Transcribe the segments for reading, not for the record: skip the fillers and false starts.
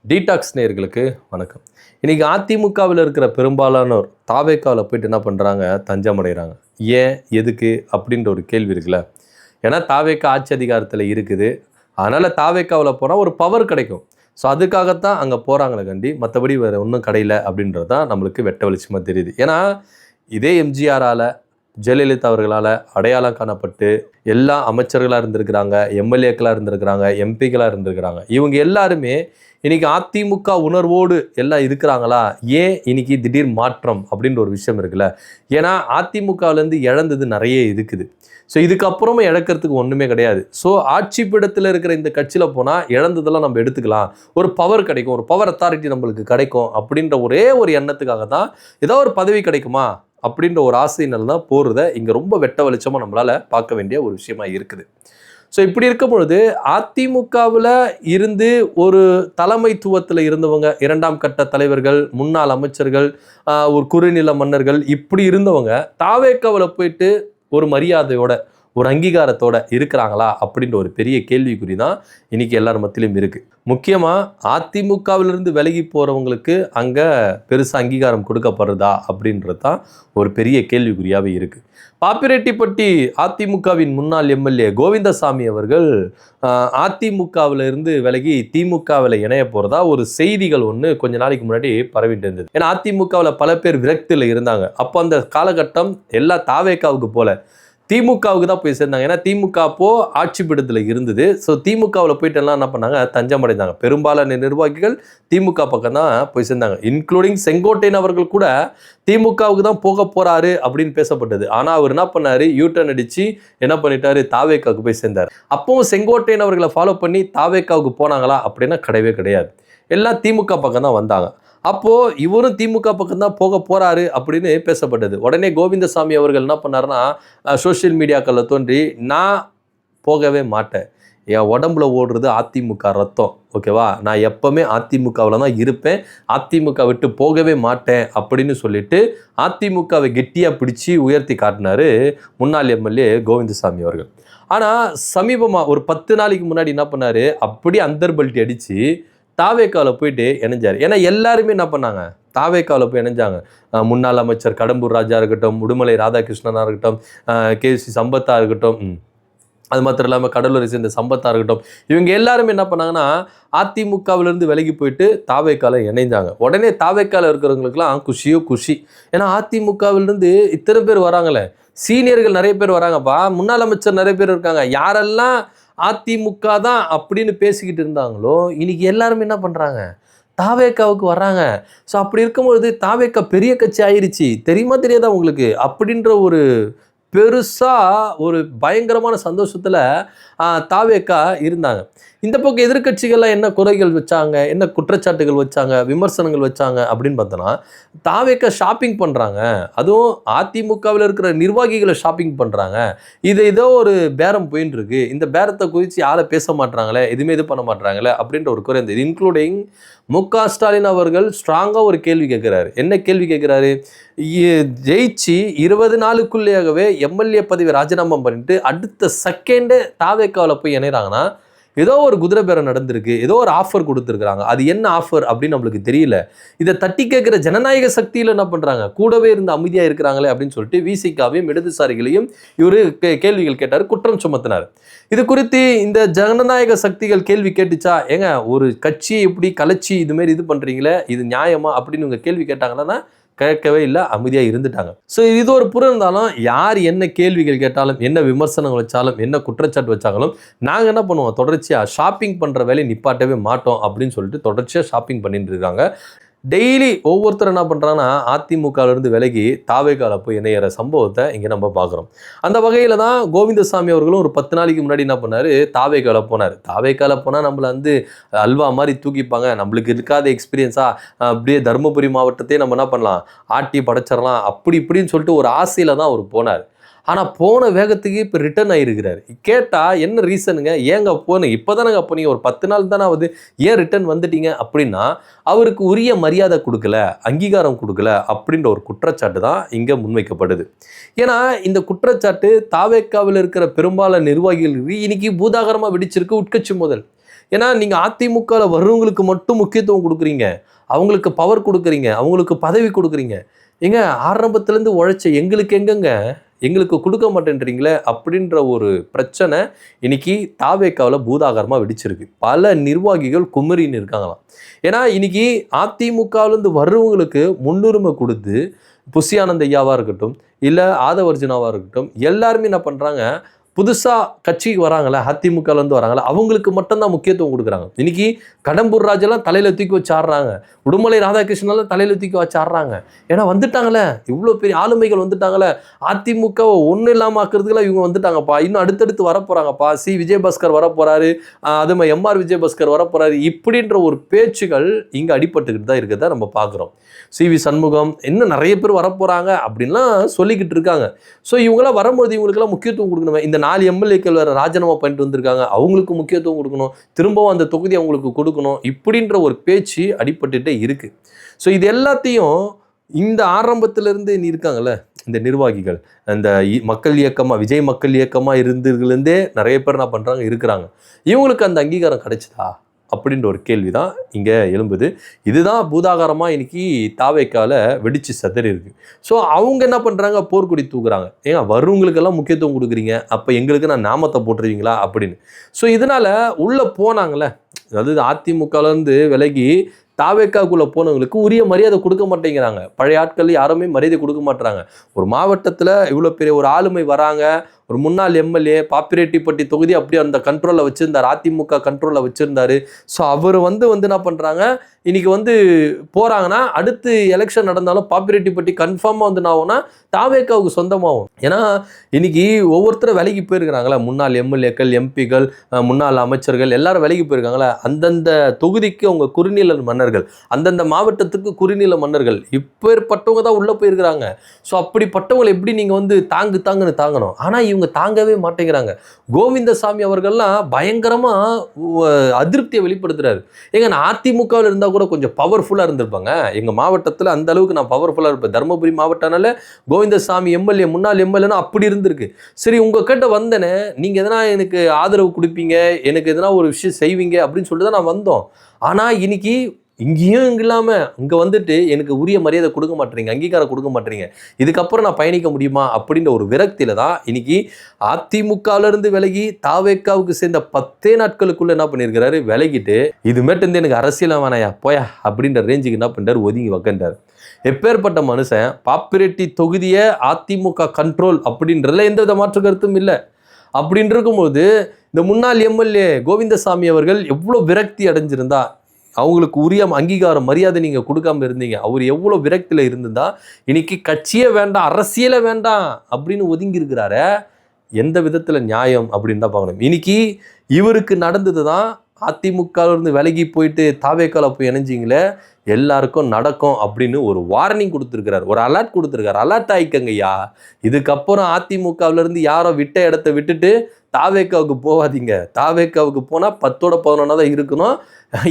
Detox நேயர்களுக்கு வணக்கம். இன்னைக்கு அதிமுகவில் இருக்கிற பெரும்பாலானோர் தாவேக்காவில் போயிட்டு என்ன பண்ணுறாங்க, தஞ்சம் அடைகிறாங்க. ஏன், எதுக்கு அப்படின்ற ஒரு கேள்வி இருக்குல்ல. ஏன்னா தாவேக்கா ஆட்சி அதிகாரத்தில் இருக்குது, அதனால் தாவேக்காவில் போனால் ஒரு பவர் கிடைக்கும். ஸோ அதுக்காகத்தான் அங்கே போகிறாங்களே கண்டி, மற்றபடி வேறு ஒன்றும் கிடையில அப்படின்றது தான் நம்மளுக்கு வெட்ட வெளிச்சமாக தெரியுது. ஏன்னா இதே எம்ஜிஆரால், ஜெயலலிதா அவர்களால் அடையாளம் காணப்பட்டு எல்லா அமைச்சர்களாக இருந்திருக்கிறாங்க, எம்எல்ஏக்களாக இருந்திருக்கிறாங்க, எம்பிக்களாக இருந்திருக்கிறாங்க. இவங்க எல்லாருமே இன்னைக்கு அதிமுக உணர்வோடு எல்லாம் இருக்கிறாங்களா? ஏன் இன்னைக்கு திடீர் மாற்றம் அப்படின்ற ஒரு விஷயம் இருக்குல்ல. ஏன்னா அதிமுகவிலேருந்து இழந்தது நிறைய இருக்குது. ஸோ இதுக்கப்புறமா இழக்கிறதுக்கு ஒன்றுமே கிடையாது. ஸோ ஆட்சி பீடத்தில் இருக்கிற இந்த கட்சியில் போனால் இழந்ததெல்லாம் நம்ம எடுத்துக்கலாம், ஒரு பவர் கிடைக்கும், ஒரு பவர் அத்தாரிட்டி நம்மளுக்கு கிடைக்கும் அப்படின்ற ஒரே ஒரு எண்ணத்துக்காக தான் ஏதோ ஒரு பதவி கிடைக்குமா அப்படின்ற ஒரு ஆசையினால் தான் போகிறத இங்கே ரொம்ப வெட்ட வெளிச்சமாக நம்மளால் பார்க்க வேண்டிய ஒரு விஷயமா இருக்குது. ஸோ இப்படி இருக்கும் பொழுது அதிமுகவில் இருந்து ஒரு தலைமைத்துவத்தில் இருந்தவங்க, இரண்டாம் கட்ட தலைவர்கள், முன்னாள் அமைச்சர்கள், ஒரு குறுநில மன்னர்கள், இப்படி இருந்தவங்க தாவேக்காவில் போயிட்டு ஒரு மரியாதையோட, ஒரு அங்கீகாரத்தோட இருக்கிறாங்களா அப்படின்ற ஒரு பெரிய கேள்விக்குறி தான் இன்னைக்கு எல்லார் மத்தியிலும் இருக்குது. முக்கியமாக அதிமுகவிலிருந்து விலகி போகிறவங்களுக்கு அங்கே பெருசாக அங்கீகாரம் கொடுக்கப்படுறதா அப்படின்றது தான் ஒரு பெரிய கேள்விக்குறியாகவே இருக்குது. பாப்பிரெட்டிப்பட்டி அதிமுகவின் முன்னாள் எம்எல்ஏ கோவிந்தசாமி அவர்கள் அதிமுகவில் இருந்து விலகி திமுகவில் இணைய போகிறதா ஒரு செய்திகள் ஒன்று கொஞ்ச நாளைக்கு முன்னாடி பரவிட்டு இருந்தது. ஏன்னா அதிமுகவில் பல பேர் விரக்தியில் இருந்தாங்க. அப்போ அந்த காலகட்டம் எல்லா தாவேக்காவுக்கு போல திமுகவுக்கு தான் போய் சேர்ந்தாங்க. ஏன்னா திமுக அப்போ ஆட்சி பீடத்தில் இருந்தது. ஸோ திமுகவில் போயிட்டு எல்லாம் என்ன பண்ணாங்க, தஞ்சம் அடைந்தாங்க. பெரும்பாலான நிர்வாகிகள் திமுக பக்கம் தான் போய் சேர்ந்தாங்க. இன்க்ளூடிங் செங்கோட்டையன் அவர்கள் கூட திமுகவுக்கு தான் போக போறாரு அப்படின்னு பேசப்பட்டது. ஆனால் அவர் என்ன பண்ணாரு, யூட்டர்ன் அடிச்சு என்ன பண்ணிட்டாரு, தாவேக்காவுக்கு போய் சேர்ந்தார். அப்பவும் செங்கோட்டையன் அவர்களை ஃபாலோ பண்ணி தாவேக்காவுக்கு போனாங்களா அப்படின்னா கிடையவே கிடையாது. எல்லாம் திமுக பக்கம் தான் வந்தாங்க. அப்போது இவரும் திமுக பக்கம் தான் போக போகிறாரு அப்படின்னு பேசப்பட்டது. உடனே கோவிந்தசாமி அவர்கள் என்ன பண்ணாருன்னா, சோஷியல் மீடியாக்களில் தோன்றி, நான் போகவே மாட்டேன், என் உடம்புல ஓடுறது அதிமுக ரத்தம், ஓகேவா, நான் எப்போவுமே அதிமுகவில் தான் இருப்பேன், அதிமுக விட்டு போகவே மாட்டேன் அப்படின்னு சொல்லிட்டு அதிமுகவை கெட்டியாக பிடிச்சி உயர்த்தி காட்டினார் முன்னாள் எம்எல்ஏ கோவிந்தசாமி அவர்கள். ஆனால் சமீபமாக ஒரு 10 நாளைக்கு முன்னாடி என்ன பண்ணார், அப்படி அந்தர்பல்ட்டி அடித்து தாவேக்காவில் போயிட்டு இணைஞ்சார். ஏன்னா எல்லாருமே என்ன பண்ணாங்க, தாவேக்காவில் போய் இணைஞ்சாங்க. முன்னாள் அமைச்சர் கடம்பூர் ராஜா இருக்கட்டும், உடுமலை ராதாகிருஷ்ணனாக இருக்கட்டும், கேசி சம்பத்தாக இருக்கட்டும், அது மாத்திரம் இல்லாமல் கடலூரை சேர்ந்த சம்பத்தாக இருக்கட்டும், இவங்க எல்லாருமே என்ன பண்ணாங்கன்னா அதிமுகவிலேருந்து விலகி போயிட்டு தாவேக்காவில் இணைஞ்சாங்க. உடனே தாவேக்காவில் இருக்கிறவங்களுக்குலாம் குஷியோ குஷி. ஏன்னா அதிமுகவிலேருந்து இத்தனை பேர் வராங்களே, சீனியர்கள் நிறைய பேர் வராங்கப்பா, முன்னாள் அமைச்சர் நிறைய பேர் இருக்காங்க. யாரெல்லாம் அதிமுக தான் அப்படின்னு பேசிக்கிட்டு இருந்தாங்களோ இன்னைக்கு எல்லாருமே என்ன பண்ணுறாங்க, தாவேக்காவுக்கு வர்றாங்க. ஸோ அப்படி இருக்கும்பொழுது தாவேக்கா பெரிய கட்சி ஆயிடுச்சு, தெரியுமா தெரியாதா உங்களுக்கு அப்படின்ற ஒரு பெருசாக ஒரு பயங்கரமான சந்தோஷத்தில் தாவேக்கா இருந்தாங்க. இந்த பக்கம் எதிர்கட்சிகள்லாம் என்ன குறைகள் வச்சாங்க, என்ன குற்றச்சாட்டுகள் வச்சாங்க, விமர்சனங்கள் வச்சாங்க அப்படின்னு பார்த்தோன்னா, தாவேக்கா ஷாப்பிங் பண்ணுறாங்க, அதுவும் அதிமுகவில் இருக்கிற நிர்வாகிகளை ஷாப்பிங் பண்ணுறாங்க. ஏதோ ஒரு பேரம் போயின்னு இருக்கு, இந்த பேரத்தை குறித்து யாரை பேச மாட்டாங்களே, எதுவுமே இது பண்ண மாட்டாங்களே அப்படின்ற ஒரு குறை இருந்தது. இன்க்ளூடிங் மு.க. ஸ்டாலின் அவர்கள் ஸ்ட்ராங்காக ஒரு கேள்வி கேட்குறாரு. என்ன கேள்வி கேட்குறாரு, ஜெயிச்சு 20 நாளுக்குள்ளேயாகவே எம்எல்ஏ பதவி ராஜினாமா பண்ணிட்டு அடுத்த செகண்டே தாவேக்காவில் போய் இணைகிறாங்கன்னா ஏதோ ஒரு குதிரை பேரம் நடந்திருக்கு, ஏதோ ஒரு ஆஃபர் கொடுத்துருக்குறாங்க. அது என்ன ஆஃபர் அப்படின்னு நம்மளுக்கு தெரியல. இதை தட்டி கேட்குற ஜனநாயக சக்தியில் என்ன பண்ணுறாங்க, கூடவே இருந்து அமைதியாக இருக்கிறாங்களே அப்படின்னு சொல்லிட்டு விசிகாவையும் இடதுசாரிகளையும் இவர் கேள்விகள் கேட்டார், குற்றம் சுமத்தினார். இது குறித்து இந்த ஜனநாயக சக்திகள் கேள்வி கேட்டுச்சா, ஏங்க ஒரு கட்சியை எப்படி கலைச்சி இதுமாரி இது பண்ணுறீங்களே, இது நியாயமா அப்படின்னு இவங்க கேள்வி கேட்டாங்கன்னா கேட்கவே இல்லை, அமைதியாக இருந்துட்டாங்க. ஸோ இது ஒரு புறம் இருந்தாலும் யார் என்ன கேள்விகள் கேட்டாலும், என்ன விமர்சனங்கள் வச்சாலும், என்ன குற்றச்சாட்டு வச்சாலும் நாங்கள் என்ன பண்ணுவோம், தொடர்ச்சியாக ஷாப்பிங் பண்ணுற வேலையை நிப்பாட்டவே மாட்டோம் அப்படின்னு சொல்லிட்டு தொடர்ச்சியாக ஷாப்பிங் பண்ணிட்டு இருக்காங்க. டெய்லி ஒவ்வொருத்தரும் என்ன பண்ணுறாங்கன்னா அதிமுகவிலிருந்து விலகி தாவேக்காவில் போய் இணையிற சம்பவத்தை இங்கே நம்ம பார்க்குறோம். அந்த வகையில் தான் கோவிந்தசாமி அவர்களும் ஒரு 10 நாளைக்கு முன்னாடி என்ன பண்ணார், தாவேக்காவில் போனார். தாவேக்காவில் போனால் நம்மளை அல்வா மாதிரி தூக்கிப்பாங்க, நம்மளுக்கு இருக்காத எக்ஸ்பீரியன்ஸாக அப்படியே தருமபுரி மாவட்டத்தையே நம்ம என்ன பண்ணலாம், ஆட்டி படைச்சிடலாம் அப்படி இப்படின்னு சொல்லிட்டு ஒரு ஆசையில் தான் அவர் போனார். ஆனால் போன வேகத்துக்கு இப்போ ரிட்டர்ன் ஆகிருக்கிறார். கேட்டால் என்ன ரீசனுங்க, ஏங்க போனேன், இப்போ தானேங்க போனீங்க, ஒரு 10 நாள் தானே ஆகுது, ஏன் ரிட்டர்ன் வந்துட்டீங்க அப்படின்னா அவருக்கு உரிய மரியாதை கொடுக்கல, அங்கீகாரம் கொடுக்கல அப்படின்ற ஒரு குற்றச்சாட்டு தான் இங்கே முன்வைக்கப்படுது. ஏன்னா இந்த குற்றச்சாட்டு தாவேக்காவில் இருக்கிற பெரும்பாலான நிர்வாகிகள் இன்னைக்கு பூதாகரமாக வெடிச்சிருக்கு. உட்கட்சி முதல் ஏன்னா நீங்கள் அதிமுகவில் வர்றவங்களுக்கு மட்டும் முக்கியத்துவம் கொடுக்குறீங்க, அவங்களுக்கு பவர் கொடுக்குறீங்க, அவங்களுக்கு பதவி கொடுக்குறீங்க. ஏங்க ஆரம்பத்துலேருந்து உழைச்ச எங்களுக்கு எங்கங்க, எங்களுக்கு கொடுக்க மாட்டேன்றீங்களே அப்படின்ற ஒரு பிரச்சனை இன்னைக்கு தாவேக்காவில் பூதாகரமாக வெடிச்சிருக்கு. பல நிர்வாகிகள் குமரின்னு இருக்காங்களாம். ஏன்னா இன்னைக்கு அதிமுகவிலேருந்து வர்றவங்களுக்கு முன்னுரிமை கொடுத்து புஷியானந்த் ஐயாவாக இருக்கட்டும், இல்லை ஆதவர்ஜுனாவாக இருக்கட்டும், எல்லாருமே என்ன பண்ணுறாங்க, புதுசாக கட்சிக்கு வராங்களே, அதிமுகலேருந்து வராங்களே, அவங்களுக்கு மட்டும்தான் முக்கியத்துவம் கொடுக்குறாங்க. இன்னைக்கு கடம்பூர் ராஜெல்லாம் தலையில் தூக்கி வச்சு ஆடுறாங்க, உடுமலை ராதாகிருஷ்ணெல்லாம் தலையில் தூக்கி வச்சு ஆடுறாங்க. ஏன்னா வந்துட்டாங்களே, இவ்வளோ பெரிய ஆளுமைகள் வந்துட்டாங்களே, அதிமுகவை ஒன்றும் இல்லாமல் ஆக்குறதுக்குலாம் இவங்க வந்துட்டாங்கப்பா, இன்னும் அடுத்தடுத்து வரப்போகிறாங்கப்பா, சி விஜயபாஸ்கர் வரப்போகிறாரு, அது மாதிரி எம்ஆர் விஜயபாஸ்கர் வரப்போகிறாரு, இப்படின்ற ஒரு பேச்சுகள் இங்கே அடிபட்டுக்கிட்டு தான் இருக்கிறத நம்ம பார்க்குறோம். சிவி சண்முகம் இன்னும் நிறைய பேர் வரப்போகிறாங்க அப்படின்லாம் சொல்லிக்கிட்டு இருக்காங்க. ஸோ இவங்களாம் வரும்போது இவங்களுக்கெல்லாம் முக்கியத்துவம் கொடுக்கணும். இந்த 4 எம்எல்ஏக்கள் வேறு ராஜினாமா பண்ணிட்டு வந்திருக்காங்க, அவங்களுக்கு முக்கியத்துவம் கொடுக்கணும், திரும்பவும் அந்த தொகுதி அவங்களுக்கு கொடுக்கணும், இப்படின்ற ஒரு பேச்சு அடிபட்டுட்டே இருக்குது. ஸோ இது எல்லாத்தையும் இந்த ஆரம்பத்திலேருந்து இருக்காங்கல்ல இந்த நிர்வாகிகள், அந்த மக்கள் இயக்கமாக, விஜய் மக்கள் இயக்கமாக இருந்ததுலேருந்தே நிறைய பேர் என்ன பண்ணுறாங்க இருக்கிறாங்க. இவங்களுக்கு அந்த அங்கீகாரம் கிடைச்சதா அப்படின்ற ஒரு கேள்வி தான் இங்கே எழும்புது. இதுதான் பூதாகாரமாக இன்னைக்கு தாவேக்கால வெடிச்சு சதறி இருக்கு. ஸோ அவங்க என்ன பண்ணுறாங்க, போர்க்குடி தூக்குறாங்க. ஏங்க வர்றவங்களுக்கெல்லாம் முக்கியத்துவம் கொடுக்குறீங்க, அப்போ எங்களுக்கு நான் நாமத்தை போட்டுருவீங்களா அப்படின்னு. ஸோ இதனால் உள்ளே போனாங்களே, அதாவது அதிமுகலேருந்து விலகி தாவேக்காக்குள்ளே போனவங்களுக்கு உரிய மரியாதை கொடுக்க மாட்டேங்கிறாங்க. பழைய ஆட்கள் யாருமே மரியாதை கொடுக்க மாட்டுறாங்க. ஒரு மாவட்டத்தில் இவ்வளோ பெரிய ஒரு ஆளுமை வராங்க, ஒரு முன்னாள் எம்எல்ஏ பாப்பிரெட்டிப்பட்டி தொகுதி அப்படியே அந்த கண்ட்ரோலில் வச்சுருந்தார், அதிமுக கண்ட்ரோலில் வச்சுருந்தார். ஸோ அவர் வந்து என்ன பண்ணுறாங்க, இன்றைக்கி போகிறாங்கன்னா அடுத்து எலெக்ஷன் நடந்தாலும் பாப்பிரெட்டிப்பட்டி கன்ஃபார்மாக என்ன ஆகும்னா தாவேக்காவுக்கு சொந்தமாகும். ஏன்னா இன்றைக்கி ஒவ்வொருத்தரும் விலைக்கு போயிருக்கிறாங்களே, முன்னாள் எம்எல்ஏக்கள், எம்பிகள், முன்னாள் அமைச்சர்கள் எல்லாரும் விலைக்கு போயிருக்காங்களே, அந்தந்த தொகுதிக்கு அவங்க குறுநில மன்னர்கள், அந்தந்த மாவட்டத்துக்கு குறுநில மன்னர்கள், இப்பேற்பட்டவங்க தான் உள்ளே போயிருக்கிறாங்க. ஸோ அப்படிப்பட்டவங்களை எப்படி நீங்கள் தாங்குன்னு தாங்கணும். ஆனால் இவங்க தாங்கவே மாட்டேங்கிறாங்க. கோவிந்தசாமி அவர்கள்லாம் பயங்கரமாக அதிருப்தியை வெளிப்படுத்துறாரு. ஏங்க நான் அதிமுகவில் இருந்தால் கூட கொஞ்சம் பவர்ஃபுல்லாக இருந்திருப்பாங்க, எங்கள் மாவட்டத்தில் அந்த அளவுக்கு நான் பவர்ஃபுல்லாக இருப்பேன். தருமபுரி மாவட்டனால கோவிந்தசாமி எம்எல்ஏ, முன்னாள் எம்எல்ஏனா அப்படி இருந்திருக்கு. சரி உங்ககிட்ட வந்தேனே, நீங்கள் எதனா எனக்கு ஆதரவு கொடுப்பீங்க, எனக்கு எதனா ஒரு விஷயம் செய்வீங்க அப்படின்னு சொல்லிட்டு தான் நான் வந்தோம். ஆனால் இன்னைக்கு இங்கேயும் இல்லாமல் இங்கே எனக்கு உரிய மரியாதை கொடுக்க மாட்டேறீங்க, அங்கீகாரம் கொடுக்க மாட்டேறீங்க, இதுக்கப்புறம் நான் பயணிக்க முடியுமா அப்படின்ற ஒரு விரக்தியில் தான் இன்னைக்கு அதிமுகவிலேருந்து விலகி தாவேக்காவுக்கு சேர்ந்த 10 நாட்களுக்குள்ளே என்ன பண்ணியிருக்கிறாரு, விலகிட்டு இதுமேட்டு எனக்கு அரசியல் வேணாயா போயா அப்படின்ற ரேஞ்சுக்கு என்ன பண்ணுறாரு, ஒதுங்கி வைக்கின்றார். எப்பேற்பட்ட மனுஷன், பாப்பிரெட்டி தொகுதியை அதிமுக கண்ட்ரோல் அப்படின்றதுல எந்த வித மாற்று கருத்தும் இல்லை. அப்படின்னு இருக்கும்போது இந்த முன்னாள் எம்எல்ஏ கோவிந்தசாமி அவர்கள் எவ்வளோ விரக்தி அடைஞ்சிருந்தா, அவங்களுக்கு உரிய அங்கீகாரம் மரியாதை நீங்கள் கொடுக்காம இருந்தீங்க, அவர் எவ்வளோ விரக்தியில் இருந்திருந்தா இன்னைக்கு கட்சியே வேண்டாம், அரசியலே வேண்டாம் அப்படின்னு ஒதுங்கி இருக்கிறாரு. எந்த விதத்தில் நியாயம் அப்படின்னு தான் பார்க்கணும். இன்னைக்கு இவருக்கு நடந்தது தான் அதிமுகவிலிருந்து விலகி போயிட்டு தாவேக்கால போய் இணைஞ்சிங்களே, எல்லாருக்கும் நடக்கும் அப்படின்னு ஒரு வார்னிங் கொடுத்துருக்கிறார், ஒரு அலர்ட் கொடுத்துருக்காரு. அலர்ட் ஆயிக்கங்க ஐயா, இதுக்கப்புறம் அதிமுகவிலேருந்து யாரோ விட்ட இடத்த விட்டுட்டு தாவேக்காவுக்கு போகாதீங்க. தாவேக்காவுக்கு போனால் 10ஓட 11 தான் இருக்கணும்.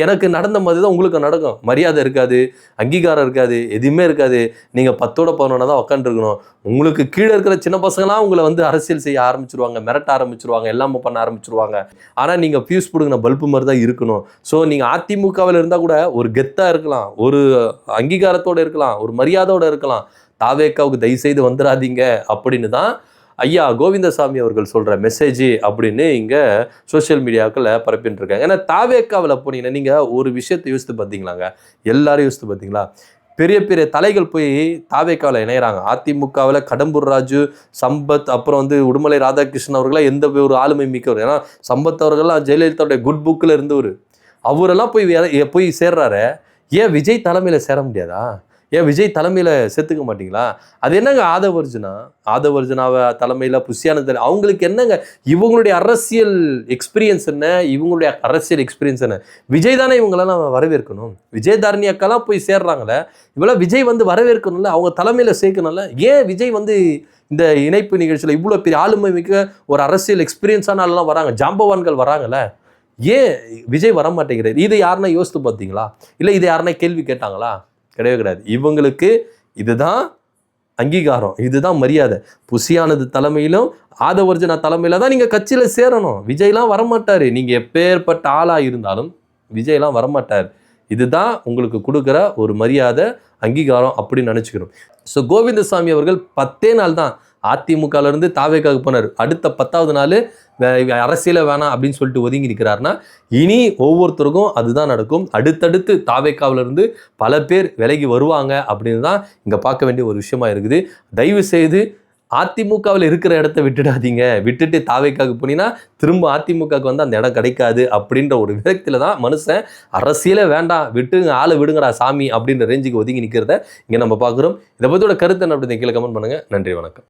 எனக்கு நடந்த மாதிரி தான் உங்களுக்கு நடக்கும். மரியாதை இருக்காது, அங்கீகாரம் இருக்காது, எதுவுமே இருக்காது. நீங்கள் 10ஓட 11 தான் உட்காந்துருக்கணும். உங்களுக்கு கீழே இருக்கிற சின்ன பசங்களாம் உங்களை அரசியல் செய்ய ஆரம்பிச்சிருவாங்க, மிரட்ட ஆரம்பிச்சிருவாங்க, எல்லாமே பண்ண ஆரம்பிச்சிருவாங்க. ஆனால் நீங்கள் ஃபியூஸ் பிடுங்கின பல்பு மாதிரி தான் இருக்கணும். ஸோ நீங்கள் அதிமுகவில் இருந்தால் கூட ஒரு கெத்தாக இருக்கலாம், ஒரு அங்கீகாரத்தோடு இருக்கலாம், ஒரு மரியாதையோடு இருக்கலாம். தாவேக்காவுக்கு தயவுசெய்து வந்துடாதீங்க அப்படின்னு தான் ஐயா கோவிந்தசாமி அவர்கள் சொல்கிற மெசேஜ் அப்படின்னு இங்கே சோஷியல் மீடியாக்களில் பரப்பின்னு இருக்காங்க. ஏன்னா தாவேக்காவில் போனீங்கன்னா நீங்கள் ஒரு விஷயத்தை யோசித்து பார்த்தீங்களாங்க, எல்லாரும் யோசித்து பார்த்தீங்களா, பெரிய பெரிய தலைகள் போய் தாவேக்காவில் இணைகிறாங்க. அதிமுகவில் கடம்பூர் ராஜு, சம்பத், அப்புறம் உடுமலை ராதாகிருஷ்ணன் அவர்களாம் எந்த ஒரு ஆளுமை மிக்கவர். ஏன்னா சம்பத் அவர்கள்லாம் ஜெயலலிதாவுடைய குட் புக்கில் இருந்தவர், அவரெல்லாம் போய் சேர்றாரு. ஏன் விஜய் தலைமையில் சேர முடியாதா? ஏன் விஜய் தலைமையில் சேர்த்துக்க மாட்டிங்களா? அது என்னங்க ஆதவர்ஜுனாவை தலைமையில் புஷியானந்த், அவங்களுக்கு என்னங்க இவங்களுடைய அரசியல் எக்ஸ்பீரியன்ஸ் என்ன, இவங்களுடைய அரசியல் எக்ஸ்பீரியன்ஸ் என்ன? விஜய் தானே இவங்களெல்லாம் வரவேற்கணும். விஜய் தாரணி அக்கெல்லாம் போய் சேர்றாங்களே, இவெல்லாம் விஜய் வரவேற்கணும்ல, அவங்க தலைமையில் சேர்க்கணும்ல. ஏன் விஜய் இந்த இணைப்பு நிகழ்ச்சியில் இவ்வளோ பெரிய ஆளுமை மிக்க ஒரு அரசியல் எக்ஸ்பீரியன்ஸான ஆளெல்லாம் வராங்க, ஜாம்பவான்கள் வராங்களே, ஏன் விஜய் வர மாட்டேங்கிறார்? இதை யாருன்னா யோசித்து பார்த்தீங்களா? இல்லை இதை யாருன்னா கேள்வி கேட்டாங்களா? கிடையவே கிடையாது. இவங்களுக்கு இதுதான் அங்கீகாரம், இதுதான் மரியாதை. புசியானது தலைமையிலும் ஆதவர்ஜனா தலைமையில தான் நீங்கள் கட்சியில் சேரணும். விஜய்லாம் வரமாட்டார். நீங்கள் எப்பேற்பட்ட ஆளாக இருந்தாலும் விஜய்லாம் வரமாட்டார். இதுதான் உங்களுக்கு கொடுக்குற ஒரு மரியாதை, அங்கீகாரம் அப்படின்னு நினச்சிக்கணும். ஸோ கோவிந்தசாமி அவர்கள் 10 நாள் தான் அதிமுகலேருந்து தாவேக்காவுக்கு போனார். அடுத்த 10வது நாள் அரசியல வேணாம் அப்படின்னு சொல்லிட்டு ஒதுங்கி நிற்கிறாருன்னா, இனி ஒவ்வொருத்தருக்கும் அதுதான் நடக்கும். அடுத்தடுத்து தாவேக்காவிலிருந்து பல பேர் விலகி வருவாங்க அப்படின்னு தான் இங்கே பார்க்க வேண்டிய ஒரு விஷயமா இருக்குது. தயவு செய்து அதிமுகவில் இருக்கிற இடத்த விட்டுடாதீங்க. விட்டுட்டு தாவேக்காவுக்கு போனீங்கன்னா திரும்ப அதிமுகவுக்கு வந்து அந்த இடம் கிடைக்காது அப்படின்ற ஒரு விதத்தில் தான் மனுஷன் அரசியலே வேண்டாம், விட்டுங்க, ஆளை விடுங்கடா சாமி அப்படின்ற ரேஞ்சுக்கு ஒதுங்கி நிற்கிறத இங்கே நம்ம பார்க்குறோம். இதை பற்றியோட கருத்து என்ன அப்படின்னு கீழே கமெண்ட் பண்ணுங்கள். நன்றி, வணக்கம்.